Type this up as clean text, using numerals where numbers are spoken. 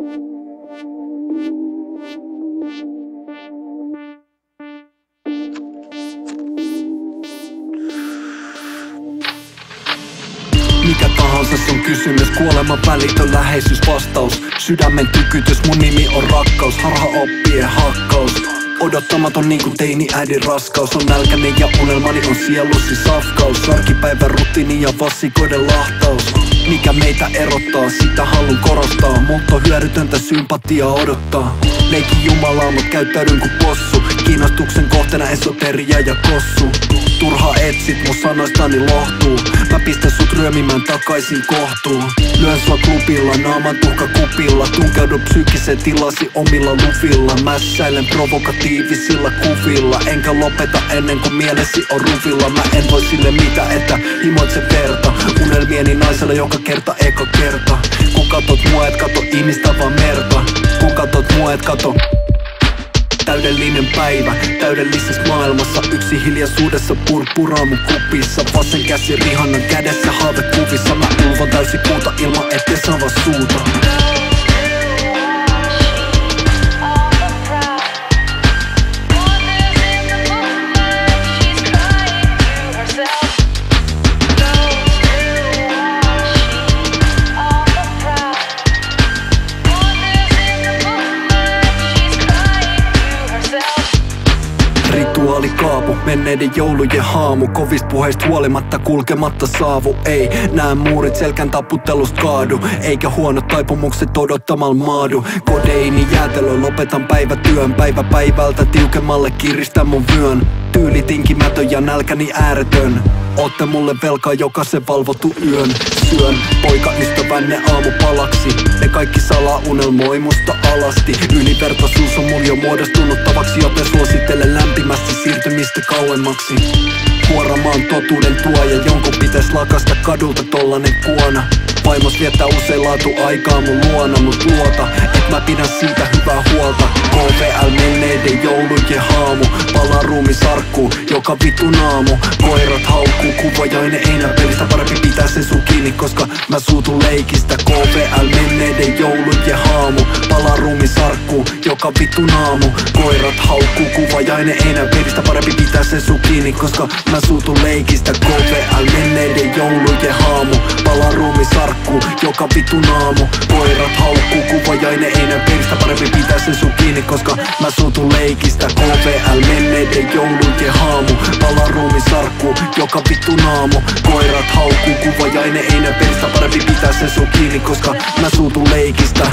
Mikä tahansa sun kysymys, kuoleman välitön läheisyysvastaus. Sydämen tykytys, mun nimi on rakkaus, harhaoppien hakkaus. Odottamaton niinku teini-äidin raskaus. On nälkäinen ja unelmani on sielussi safkaus. Arkipäivän rutiini ja vassikoiden lahtaus. Mikä meitä erottaa, sitä haluun korostaa. Multa on hyödytöntä sympatiaa odottaa. Leikin jumalaa, mut käyttäydyn ku possu. Kiinnostuksen kohteena esoteria ja kossu. Turha etsit, mun sanoistani lohtuu. Mä pistän sut ryömimään takaisin kohtuun. Lyön sua klubilla, naaman tuhka kupilla. Tunkeudu psyykkiseen tilasi omilla luvilla. Mässäilen provokatiivisilla kuvilla. Enkä lopeta ennen kuin mielesi on ruvilla. Mä en voi sille mitä, että himoitse verta. Unelmieni naisella joka kerta eka kerta. Kun katot mua et kato ihmistä vaan merta. Kun katot mua et kato täydellinen päivä, täydellisessä maailmassa. Yksi hiljaisuudessa purpuraa mun kupissa. Vasen käsi Rihannan kädessä haavekuvissa. Mä ulvon täysi kuuta ilman ettei saa vaan suuta. Rituaalikaapu, menneiden joulujen haamu. Kovista puheista huolimatta kulkematta saavu. Ei nää muurit selkän taputtelusta kaadu. Eikä huonot taipumukset odottamalla maadu. Kodeini jäätelö, lopetan päivätyön. Päivä päivältä tiukemmalle kiristän mun vyön. Tyyli tinkimätön ja nälkäni ääretön. Ootte mulle velkaa jokaisen valvottu yön. Syön poikaystävänne aamupalaksi. Ne kaikki salaa unelmoi musta alasti. Ylivertaisuus on mun jo muodostunut tavaksi, joten suosittelen lämpimästi siirtymistä kauemmaksi. Kuoramaan totuuden tuoja, jonkun pitäis lakasta kadulta tollanen kuona. Vaimos viettää usein laatu aikaa mun luona, mut luota, et mä pidän siitä hyvää huolta. KVL menneiden joulujen haamu, palaa ruumisarkkuun joka vitun aamu. Koirat haukkuu, kuvajainen einäpelistä, parempi pitää sen sun kiinni, koska mä suutun leikistä. KVL menneiden joulujen haamu, palaa ruumisarkkuun joka vitun aamu. Koirat haukkuu, kuvajainen einäpelistä, parempi pitää sen sun kiinni, koska mä suutun leikistä. KVL menneiden joulujen haamu, palaa ruumisarkkuun joka vitun aamu. Koirat haukkuu, kuvajainen einäpelistä, parempi pitää sen sun kiinni, koska mä suutun leikistä. KVL menneiden joulujen haamu, palaa ruumisarkkuun joka vitun aamu. Koirat haukkuu, kuvajainen einäpelistä, parempi pitää sen sun kiinni, koska mä suutun leikistä.